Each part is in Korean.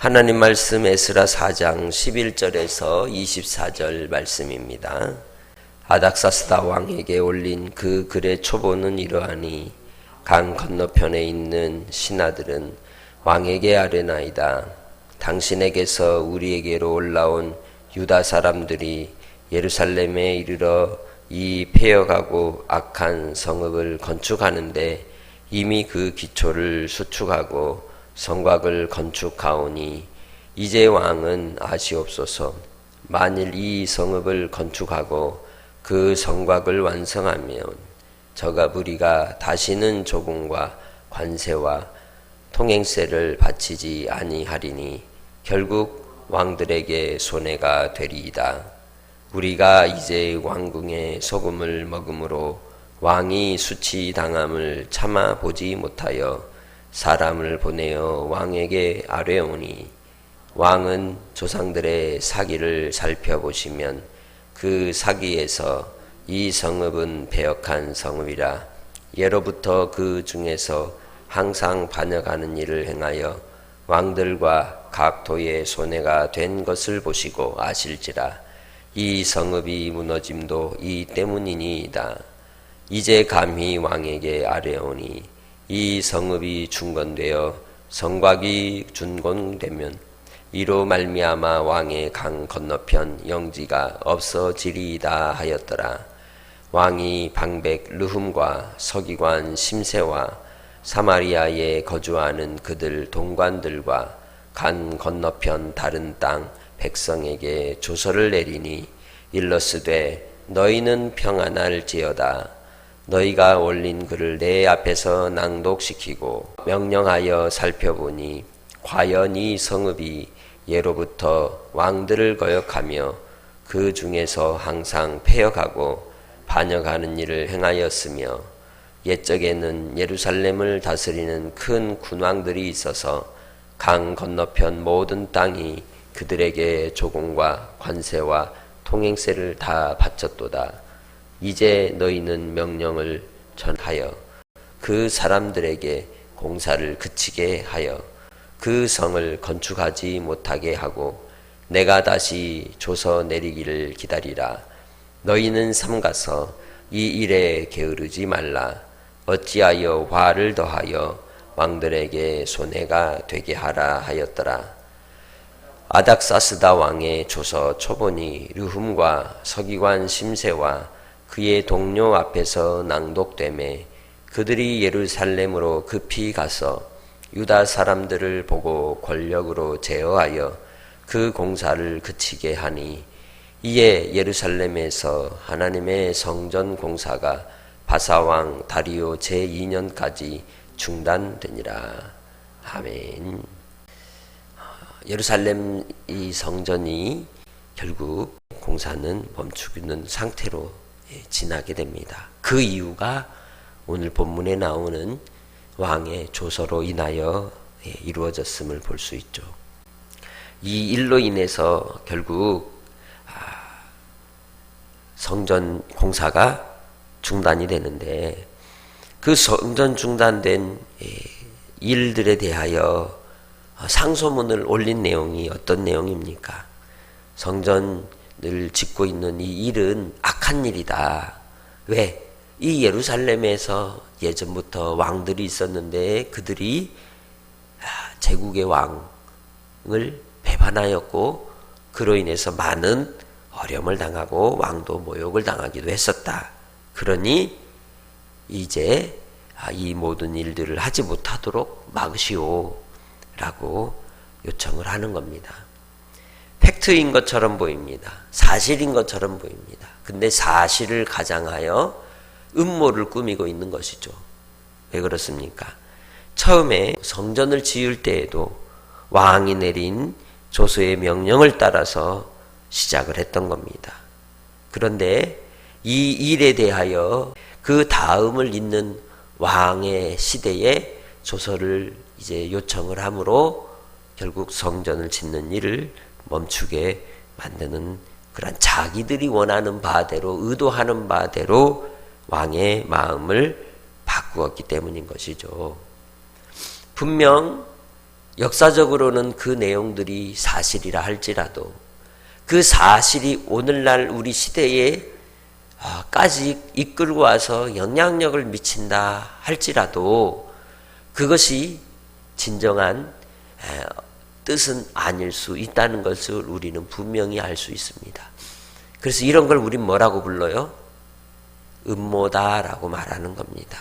하나님 말씀 에스라 4장 11절에서 24절 말씀입니다. 아닥사스다 왕에게 올린 그 글의 초본은 이러하니 강 건너편에 있는 신하들은 왕에게 아뢰나이다. 당신에게서 우리에게로 올라온 유다 사람들이 예루살렘에 이르러 이 폐역하고 악한 성읍을 건축하는데 이미 그 기초를 수축하고 성곽을 건축하오니 이제 왕은 아시옵소서. 만일 이 성읍을 건축하고 그 성곽을 완성하면 저가 무리가 다시는 조공과 관세와 통행세를 바치지 아니하리니 결국 왕들에게 손해가 되리이다. 우리가 이제 왕궁의 소금을 먹음으로 왕이 수치당함을 참아 보지 못하여 사람을 보내어 왕에게 아뢰오니 왕은 조상들의 사기를 살펴보시면 그 사기에서 이 성읍은 배역한 성읍이라 예로부터 그 중에서 항상 반역하는 일을 행하여 왕들과 각 도의 손해가 된 것을 보시고 아실지라 이 성읍이 무너짐도 이 때문이니이다. 이제 감히 왕에게 아뢰오니 이 성읍이 중건되어 성곽이 준공되면 이로 말미암아 왕의 강 건너편 영지가 없어지리이다 하였더라. 왕이 방백 르훔과 서기관 심세와 사마리아에 거주하는 그들 동관들과 강 건너편 다른 땅 백성에게 조서를 내리니 일러스되 너희는 평안할지어다. 너희가 올린 글을 내 앞에서 낭독시키고 명령하여 살펴보니 과연 이 성읍이 예로부터 왕들을 거역하며 그 중에서 항상 폐역하고 반역하는 일을 행하였으며 옛적에는 예루살렘을 다스리는 큰 군왕들이 있어서 강 건너편 모든 땅이 그들에게 조공과 관세와 통행세를 다 바쳤도다. 이제 너희는 명령을 전하여 그 사람들에게 공사를 그치게 하여 그 성을 건축하지 못하게 하고 내가 다시 조서 내리기를 기다리라. 너희는 삼가서 이 일에 게으르지 말라. 어찌하여 화를 더하여 왕들에게 손해가 되게 하라 하였더라. 아닥사스다 왕의 조서 초본이 르훔과 서기관 심세와 그의 동료 앞에서 낭독되매 그들이 예루살렘으로 급히 가서 유다 사람들을 보고 권력으로 제어하여 그 공사를 그치게 하니 이에 예루살렘에서 하나님의 성전 공사가 바사왕 다리오 제2년까지 중단되니라. 아멘. 예루살렘 이 성전이 결국 공사는 멈추는 상태로 지나게 됩니다. 그 이유가 오늘 본문에 나오는 왕의 조서로 인하여 이루어졌음을 볼 수 있죠. 이 일로 인해서 결국 성전 공사가 중단이 되는데 그 성전 중단된 일들에 대하여 상소문을 올린 내용이 어떤 내용입니까? 성전을 짓고 있는 이 일은 악한 일이다. 왜? 이 예루살렘에서 예전부터 왕들이 있었는데 그들이 제국의 왕을 배반하였고 그로 인해서 많은 어려움을 당하고 왕도 모욕을 당하기도 했었다. 그러니 이제 이 모든 일들을 하지 못하도록 막으시오 라고 요청을 하는 겁니다. 팩트인 것처럼 보입니다. 사실인 것처럼 보입니다. 근데 사실을 가장하여 음모를 꾸미고 있는 것이죠. 왜 그렇습니까? 처음에 성전을 지을 때에도 왕이 내린 조서의 명령을 따라서 시작을 했던 겁니다. 그런데 이 일에 대하여 그 다음을 잇는 왕의 시대에 조서를 이제 요청을 함으로 결국 성전을 짓는 일을 멈추게 만드는 그런 자기들이 원하는 바대로 의도하는 바대로 왕의 마음을 바꾸었기 때문인 것이죠. 분명 역사적으로는 그 내용들이 사실이라 할지라도 그 사실이 오늘날 우리 시대에 까지 이끌고 와서 영향력을 미친다 할지라도 그것이 진정한 뜻은 아닐 수 있다는 것을 우리는 분명히 알 수 있습니다. 그래서 이런 걸 우린 뭐라고 불러요? 음모다라고 말하는 겁니다.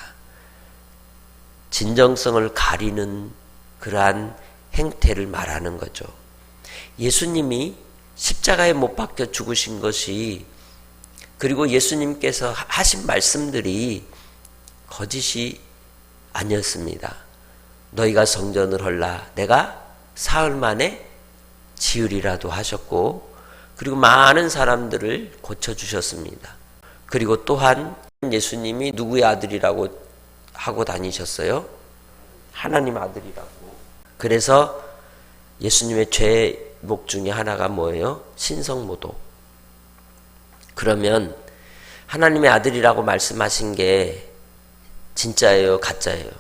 진정성을 가리는 그러한 행태를 말하는 거죠. 예수님이 십자가에 못 박혀 죽으신 것이, 그리고 예수님께서 하신 말씀들이 거짓이 아니었습니다. 너희가 성전을 헐라 내가 사흘 만에 지으리라도 하셨고, 그리고 많은 사람들을 고쳐주셨습니다. 그리고 또한 예수님이 누구의 아들이라고 하고 다니셨어요? 하나님 아들이라고. 그래서 예수님의 죄목 중에 하나가 뭐예요? 신성모독. 그러면 하나님의 아들이라고 말씀하신 게 진짜예요? 가짜예요?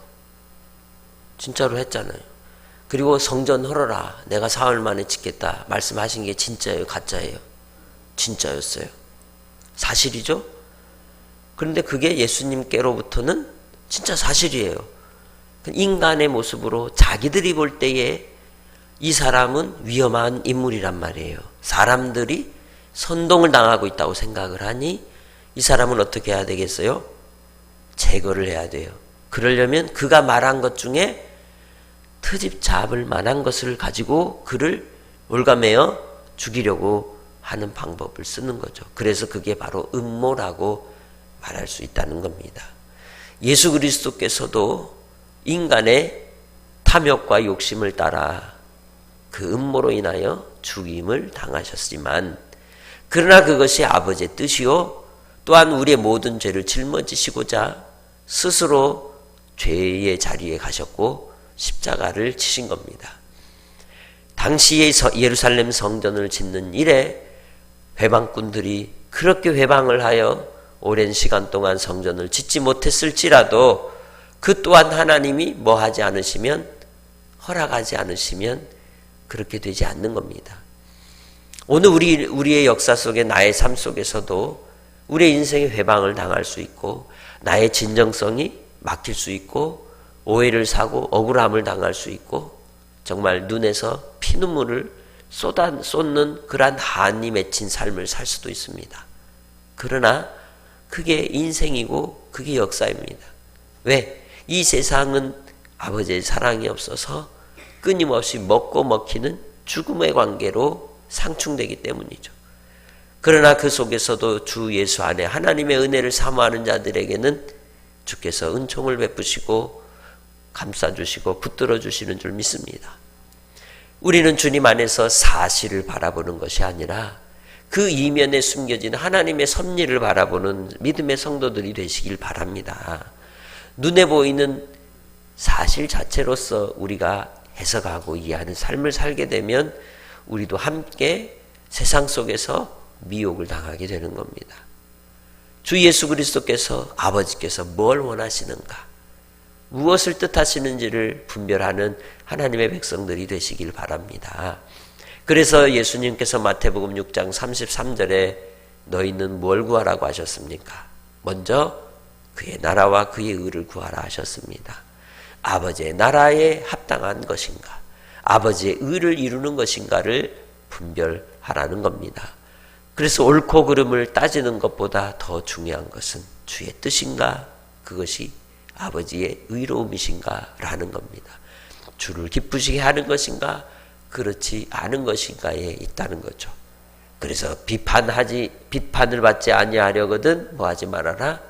진짜로 했잖아요. 그리고 성전 헐어라 내가 사흘 만에 짓겠다 말씀하신 게 진짜예요? 가짜예요? 진짜였어요. 사실이죠? 그런데 그게 예수님께로부터는 진짜 사실이에요. 인간의 모습으로 자기들이 볼 때에 이 사람은 위험한 인물이란 말이에요. 사람들이 선동을 당하고 있다고 생각을 하니 이 사람은 어떻게 해야 되겠어요? 제거를 해야 돼요. 그러려면 그가 말한 것 중에 트집 잡을 만한 것을 가지고 그를 올가매어 죽이려고 하는 방법을 쓰는 거죠. 그래서 그게 바로 음모라고 말할 수 있다는 겁니다. 예수 그리스도께서도 인간의 탐욕과 욕심을 따라 그 음모로 인하여 죽임을 당하셨지만, 그러나 그것이 아버지의 뜻이요 또한 우리의 모든 죄를 짊어지시고자 스스로 죄의 자리에 가셨고 십자가를 치신 겁니다. 당시에 예루살렘 성전을 짓는 일에 회방꾼들이 그렇게 회방을 하여 오랜 시간 동안 성전을 짓지 못했을지라도 그 또한 하나님이 뭐 하지 않으시면, 허락하지 않으시면 그렇게 되지 않는 겁니다. 오늘 우리의 역사 속에, 나의 삶 속에서도 우리의 인생에 회방을 당할 수 있고 나의 진정성이 막힐 수 있고 오해를 사고 억울함을 당할 수 있고 정말 눈에서 피눈물을 쏟는 그러한 한이 맺힌 삶을 살 수도 있습니다. 그러나 그게 인생이고 그게 역사입니다. 왜? 이 세상은 아버지의 사랑이 없어서 끊임없이 먹고 먹히는 죽음의 관계로 상충되기 때문이죠. 그러나 그 속에서도 주 예수 안에 하나님의 은혜를 사모하는 자들에게는 주께서 은총을 베푸시고 감싸주시고 붙들어 주시는 줄 믿습니다. 우리는 주님 안에서 사실을 바라보는 것이 아니라 그 이면에 숨겨진 하나님의 섭리를 바라보는 믿음의 성도들이 되시길 바랍니다. 눈에 보이는 사실 자체로서 우리가 해석하고 이해하는 삶을 살게 되면 우리도 함께 세상 속에서 미혹을 당하게 되는 겁니다. 주 예수 그리스도께서, 아버지께서 뭘 원하시는가, 무엇을 뜻하시는지를 분별하는 하나님의 백성들이 되시길 바랍니다. 그래서 예수님께서 마태복음 6장 33절에 너희는 뭘 구하라고 하셨습니까? 먼저 그의 나라와 그의 의를 구하라 하셨습니다. 아버지의 나라에 합당한 것인가, 아버지의 의를 이루는 것인가를 분별하라는 겁니다. 그래서 옳고 그름을 따지는 것보다 더 중요한 것은 주의 뜻인가, 그것이 아버지의 의로움이신가 라는 겁니다. 주를 기쁘시게 하는 것인가, 그렇지 않은 것인가에 있다는 거죠. 그래서 비판을 받지 아니하려거든 뭐하지 말아라?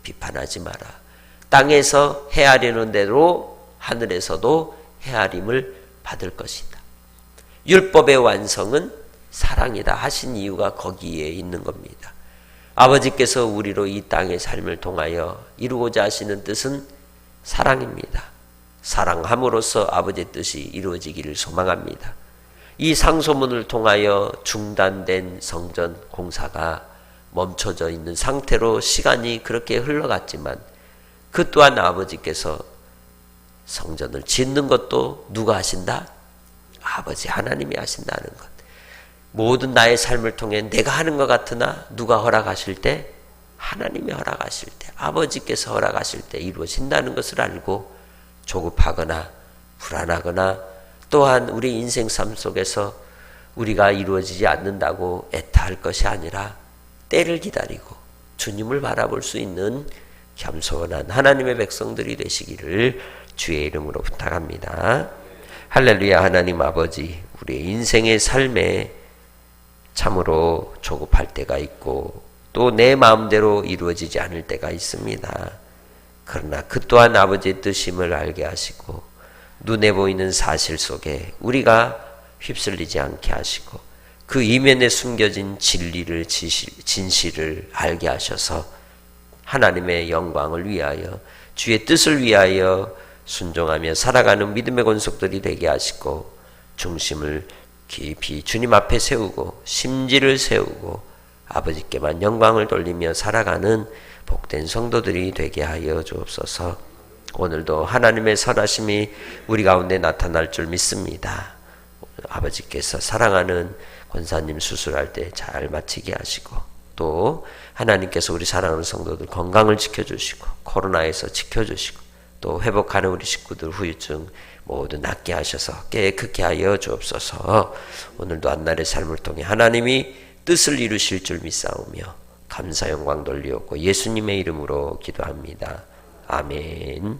비판하지 마라. 땅에서 헤아리는 대로 하늘에서도 헤아림을 받을 것이다. 율법의 완성은 사랑이다 하신 이유가 거기에 있는 겁니다. 아버지께서 우리로 이 땅의 삶을 통하여 이루고자 하시는 뜻은 사랑입니다. 사랑함으로써 아버지의 뜻이 이루어지기를 소망합니다. 이 상소문을 통하여 중단된 성전 공사가 멈춰져 있는 상태로 시간이 그렇게 흘러갔지만 그 또한 아버지께서 성전을 짓는 것도 누가 하신다? 아버지 하나님이 하신다는 것. 모든 나의 삶을 통해 내가 하는 것 같으나 누가 허락하실 때? 하나님이 허락하실 때, 아버지께서 허락하실 때 이루어진다는 것을 알고 조급하거나 불안하거나 또한 우리 인생 삶 속에서 우리가 이루어지지 않는다고 애타할 것이 아니라 때를 기다리고 주님을 바라볼 수 있는 겸손한 하나님의 백성들이 되시기를 주의 이름으로 부탁합니다. 할렐루야. 하나님 아버지, 우리의 인생의 삶에 참으로 조급할 때가 있고 또 내 마음대로 이루어지지 않을 때가 있습니다. 그러나 그 또한 아버지의 뜻임을 알게 하시고 눈에 보이는 사실 속에 우리가 휩쓸리지 않게 하시고 그 이면에 숨겨진 진리를 진실을 알게 하셔서 하나님의 영광을 위하여 주의 뜻을 위하여 순종하며 살아가는 믿음의 권속들이 되게 하시고 중심을 깊이 주님 앞에 세우고 심지를 세우고 아버지께만 영광을 돌리며 살아가는 복된 성도들이 되게 하여 주옵소서. 오늘도 하나님의 선하심이 우리 가운데 나타날 줄 믿습니다. 아버지께서 사랑하는 권사님 수술할 때 잘 마치게 하시고 또 하나님께서 우리 사랑하는 성도들 건강을 지켜주시고 코로나에서 지켜주시고 또 회복하는 우리 식구들 후유증 모두 낫게 하셔서 깨끗게 하여 주옵소서. 오늘도 한날의 삶을 통해 하나님이 뜻을 이루실 줄 믿사오며 감사 영광 돌리옵고 예수님의 이름으로 기도합니다. 아멘.